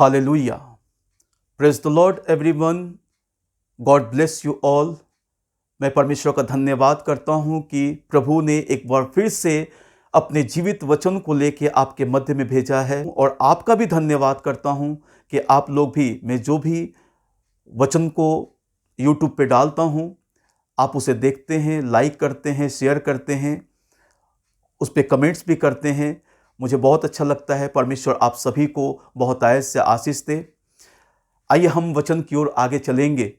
Hallelujah. Praise the Lord everyone. God bless you all. मैं परमेश्वर का धन्यवाद करता हूं कि प्रभु ने एक बार फिर से अपने जीवित वचन को लेके आपके मध्य में भेजा है, और आपका भी धन्यवाद करता हूं कि आप लोग भी, मैं जो भी वचन को यूट्यूब पे डालता हूं, आप उसे देखते हैं, लाइक करते हैं, शेयर करते हैं, उस पर कमेंट्स भी करते हैं। मुझे बहुत अच्छा लगता है। परमेश्वर आप सभी को बहुत आयत से आशीष दे। आइए हम वचन की ओर आगे चलेंगे।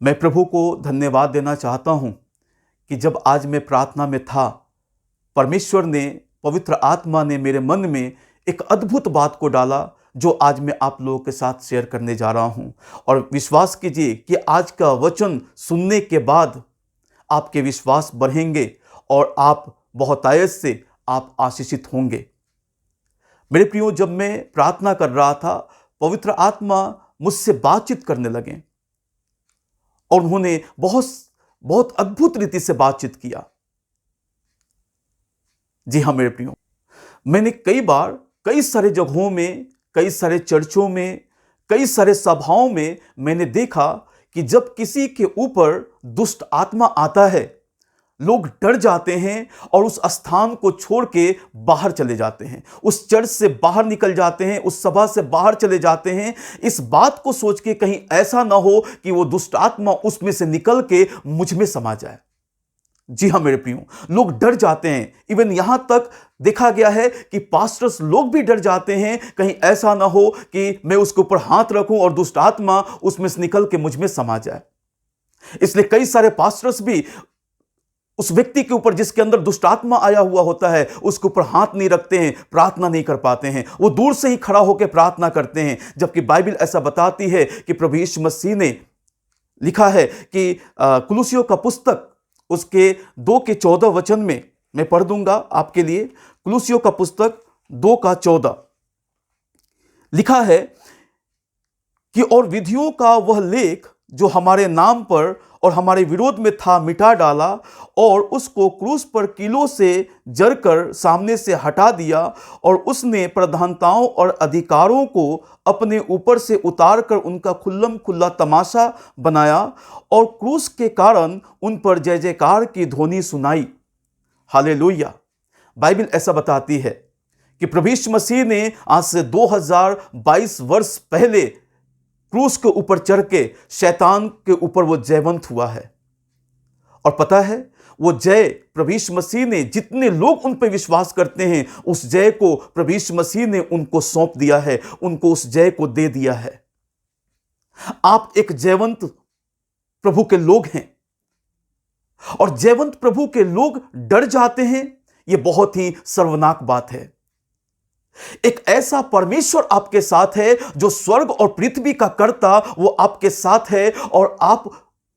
मैं प्रभु को धन्यवाद देना चाहता हूं कि जब आज मैं प्रार्थना में था, परमेश्वर ने, पवित्र आत्मा ने मेरे मन में एक अद्भुत बात को डाला, जो आज मैं आप लोगों के साथ शेयर करने जा रहा हूं। और विश्वास कीजिए कि आज का वचन सुनने के बाद आपके विश्वास बढ़ेंगे और आप बहुत आयत से आप आशीषित होंगे। मेरे प्रियो, जब मैं प्रार्थना कर रहा था, पवित्र आत्मा मुझसे बातचीत करने लगे और उन्होंने बहुत अद्भुत रीति से बातचीत किया। जी हाँ मेरे प्रियो, मैंने कई बार कई सारे जगहों में, कई सारे चर्चों में, कई सारे सभाओं में मैंने देखा कि जब किसी के ऊपर दुष्ट आत्मा आता है, लोग डर जाते हैं और उस स्थान को छोड़ के बाहर चले जाते हैं, उस चर्च से बाहर निकल जाते हैं, उस सभा से बाहर चले जाते हैं, इस बात को सोच के कहीं ऐसा ना हो कि वो दुष्ट आत्मा उसमें से निकल के मुझ में समा जाए। जी हाँ मेरे प्रियो, लोग डर जाते हैं। इवन यहां तक देखा गया है कि पास्टर्स लोग भी डर जाते हैं, कहीं ऐसा ना हो कि मैं उसके ऊपर हाथ रखूं और दुष्ट आत्मा उसमें से निकल के मुझ में समा जाए। इसलिए कई सारे पास्टर्स भी उस व्यक्ति के ऊपर जिसके अंदर दुष्ट आत्मा आया हुआ होता है, उसके ऊपर हाथ नहीं रखते हैं, प्रार्थना नहीं कर पाते हैं। वो दूर से ही खड़ा होकर प्रार्थना करते हैं। जबकि बाइबल ऐसा बताती है कि प्रभु यीशु मसीह ने लिखा है कि कुलुसियों का पुस्तक उसके 2:14 में मैं पढ़ दूंगा आपके लिए। कुलुसियों का पुस्तक 2:14 लिखा है कि और विधियों का वह लेख जो हमारे नाम पर और हमारे विरोध में था, मिटा डाला और उसको क्रूस पर कीलों से जरकर सामने से हटा दिया, और उसने प्रधानताओं और अधिकारों को अपने ऊपर से उतार कर उनका खुल्लम खुल्ला तमाशा बनाया और क्रूस के कारण उन पर जय जयकार की ध्वनि सुनाई। हालेलुया। बाइबल ऐसा बताती है कि प्रभु यीशु मसीह ने आज से 2022 वर्ष पहले क्रूस के ऊपर चढ़ के शैतान के ऊपर वो जयवंत हुआ है। और पता है, वो जय प्रभु यीशु मसीह ने, जितने लोग उन पर विश्वास करते हैं, उस जय को प्रभु यीशु मसीह ने उनको सौंप दिया है, उनको उस जय को दे दिया है। आप एक जयवंत प्रभु के लोग हैं, और जयवंत प्रभु के लोग डर जाते हैं। यह बहुत ही सर्वनाक बात है। एक ऐसा परमेश्वर आपके साथ है जो स्वर्ग और पृथ्वी का कर्ता, वो आपके साथ है, और आप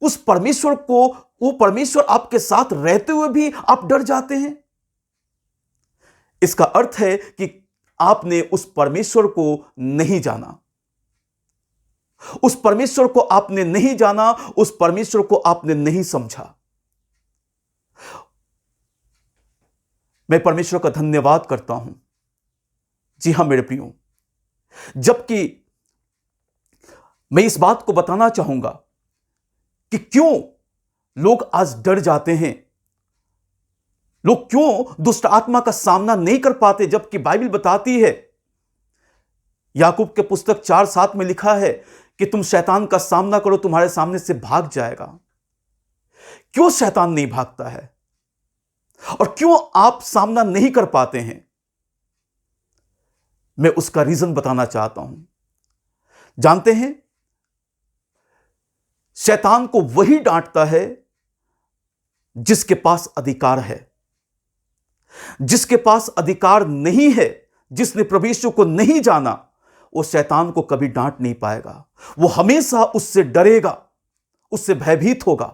उस परमेश्वर को, वो परमेश्वर आपके साथ रहते हुए भी आप डर जाते हैं। इसका अर्थ है कि आपने उस परमेश्वर को नहीं जाना, उस परमेश्वर को आपने नहीं जाना, उस परमेश्वर को आपने नहीं समझा। मैं परमेश्वर का धन्यवाद करता हूं। जी हां मेरे प्रियो, जबकि मैं इस बात को बताना चाहूंगा कि क्यों लोग आज डर जाते हैं, लोग क्यों दुष्ट आत्मा का सामना नहीं कर पाते, जबकि बाइबल बताती है, याकूब के पुस्तक 4:7 में लिखा है कि तुम शैतान का सामना करो, तुम्हारे सामने से भाग जाएगा। क्यों शैतान नहीं भागता है और क्यों आप सामना नहीं कर पाते हैं? मैं उसका रीजन बताना चाहता हूं। जानते हैं, शैतान को वही डांटता है जिसके पास अधिकार है। जिसके पास अधिकार नहीं है, जिसने प्रभु यीशु को नहीं जाना, वो शैतान को कभी डांट नहीं पाएगा। वो हमेशा उससे डरेगा, उससे भयभीत होगा।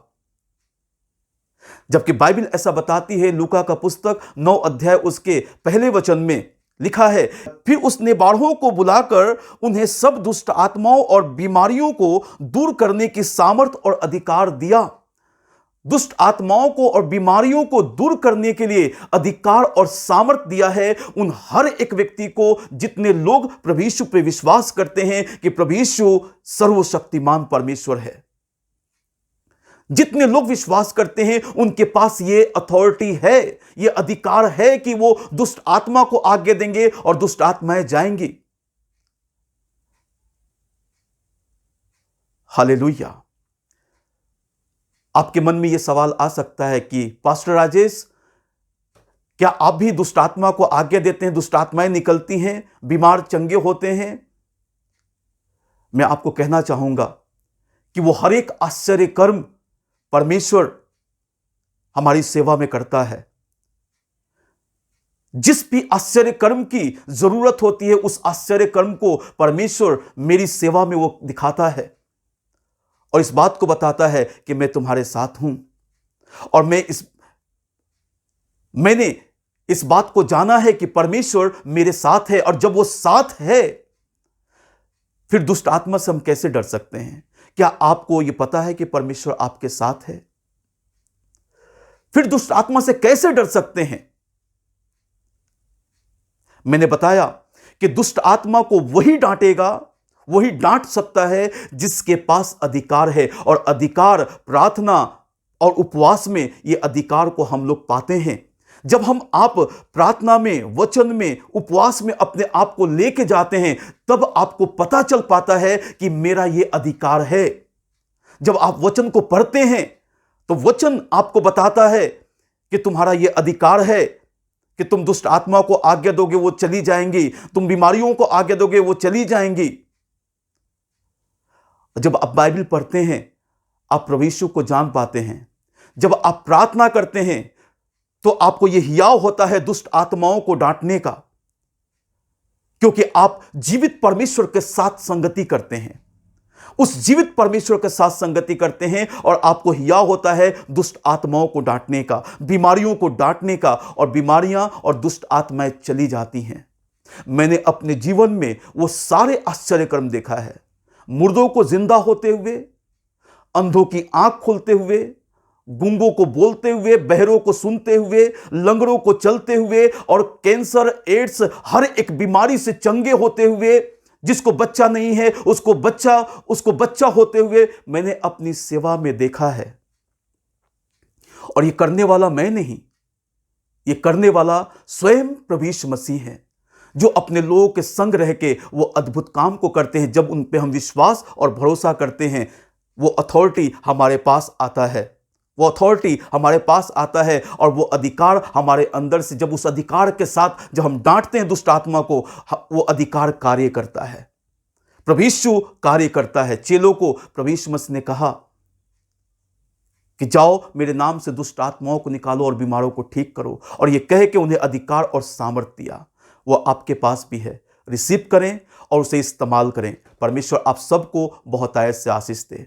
जबकि बाइबल ऐसा बताती है, लूका का पुस्तक 9 अध्याय उसके पहले वचन में लिखा है, फिर उसने बारहों को बुलाकर उन्हें सब दुष्ट आत्माओं और बीमारियों को दूर करने की सामर्थ और अधिकार दिया। दुष्ट आत्माओं को और बीमारियों को दूर करने के लिए अधिकार और सामर्थ दिया है उन हर एक व्यक्ति को, जितने लोग प्रभु यीशु पे विश्वास करते हैं कि प्रभु यीशु सर्वशक्तिमान परमेश्वर है। जितने लोग विश्वास करते हैं उनके पास ये अथॉरिटी है, ये अधिकार है कि वो दुष्ट आत्मा को आज्ञा देंगे और दुष्ट आत्माएं जाएंगी। हालेलुया। आपके मन में यह सवाल आ सकता है कि पास्टर राजेश, क्या आप भी दुष्ट आत्मा को आज्ञा देते हैं, दुष्ट आत्माएं निकलती हैं, बीमार चंगे होते हैं? मैं आपको कहना चाहूंगा कि वो हर एक आश्चर्य कर्म परमेश्वर हमारी सेवा में करता है। जिस भी आश्चर्य कर्म की जरूरत होती है, उस आश्चर्य कर्म को परमेश्वर मेरी सेवा में वो दिखाता है और इस बात को बताता है कि मैं तुम्हारे साथ हूं। और मैंने इस बात को जाना है कि परमेश्वर मेरे साथ है, और जब वो साथ है फिर दुष्ट आत्मा से हम कैसे डर सकते हैं? क्या आपको यह पता है कि परमेश्वर आपके साथ है? फिर दुष्ट आत्मा से कैसे डर सकते हैं? मैंने बताया कि दुष्ट आत्मा को वही डांटेगा, वही डांट सकता है जिसके पास अधिकार है, और अधिकार प्रार्थना और उपवास में यह अधिकार को हम लोग पाते हैं। जब आप प्रार्थना में, वचन में, उपवास में अपने आप को लेके जाते हैं, तब आपको पता चल पाता है कि मेरा यह अधिकार है। जब आप वचन को पढ़ते हैं तो वचन आपको बताता है कि तुम्हारा यह अधिकार है कि तुम दुष्ट आत्मा को आज्ञा दोगे, वो चली जाएंगी। तुम बीमारियों को आज्ञा दोगे, वो चली जाएंगी। जब आप बाइबल पढ़ते हैं, आप प्रभु यीशु को जान पाते हैं। जब आप प्रार्थना करते हैं तो आपको यह हियाव होता है दुष्ट आत्माओं को डांटने का, क्योंकि आप जीवित परमेश्वर के साथ संगति करते हैं। उस जीवित परमेश्वर के साथ संगति करते हैं और आपको हियाव होता है दुष्ट आत्माओं को डांटने का, बीमारियों को डांटने का, और बीमारियां और दुष्ट आत्माएं चली जाती हैं। मैंने अपने जीवन में वो सारे आश्चर्य कर्म देखा है। मुर्दों को जिंदा होते हुए, अंधों की आंख खोलते हुए, गूंगों को बोलते हुए, बहरों को सुनते हुए, लंगड़ों को चलते हुए, और कैंसर, एड्स, हर एक बीमारी से चंगे होते हुए, जिसको बच्चा नहीं है उसको बच्चा होते हुए मैंने अपनी सेवा में देखा है। और ये करने वाला मैं नहीं, ये करने वाला स्वयं प्रभु यीशु मसीह है, जो अपने लोगों के संग रह के वो अद्भुत काम को करते हैं। जब उन पे हम विश्वास और भरोसा करते हैं, वो अथॉरिटी हमारे पास आता है, वो अथॉरिटी हमारे पास आता है, और वो अधिकार हमारे अंदर से, जब उस अधिकार के साथ जब हम डांटते हैं दुष्ट आत्मा को, वो अधिकार कार्य करता है। प्रभु यीशु कार्य करता है। चेलों को प्रभु यीशु मसीह ने कहा कि जाओ मेरे नाम से दुष्ट आत्माओं को निकालो और बीमारों को ठीक करो, और ये कह के उन्हें अधिकार और सामर्थ्य दिया। वो आपके पास भी है। रिसीव करें और उसे इस्तेमाल करें। परमेश्वर आप सबको बहुत आयत से आशीष दे।